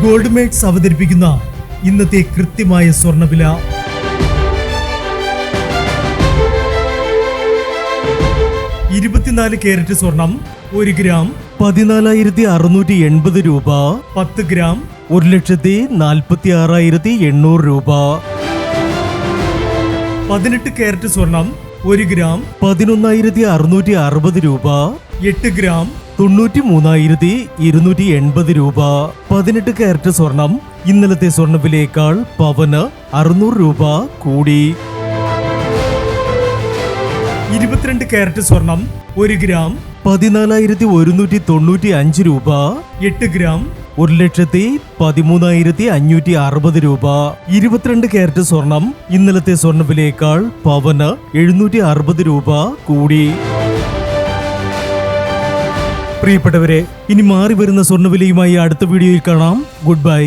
Gold mates അവതരിപ്പിക്കുന്ന ഇന്നത്തെ കൃത്യമായ സ്വർണ്ണവില. 24 കാരറ്റ് സ്വർണം 1 ഗ്രാം 14,680 രൂപ. 10 ഗ്രാം 1,46,800 രൂപ. 18 കാരറ്റ് സ്വർണം 1 ഗ്രാം 11,660 രൂപ. 8 ഗ്രാം 93,280 രൂപ. 18 കാരറ്റ് സ്വർണം ഇന്നലത്തെ സ്വർണ്ണവിലയേക്കാൾ പവന് 600 രൂപ കൂടി. 22 കാരറ്റ് സ്വർണം 1 ഗ്രാം 14,195 രൂപ. 8 ഗ്രാം 1,13,560 രൂപ. 22 കാരറ്റ് സ്വർണം ഇന്നലത്തെ സ്വർണ്ണവിലയേക്കാൾ പവന് 760 രൂപ കൂടി. പ്രിയപ്പെട്ടവരെ, ഇനി മാറി വരുന്ന സ്വർണ്ണവിലയുമായി അടുത്ത വീഡിയോയിൽ കാണാം. Good bye.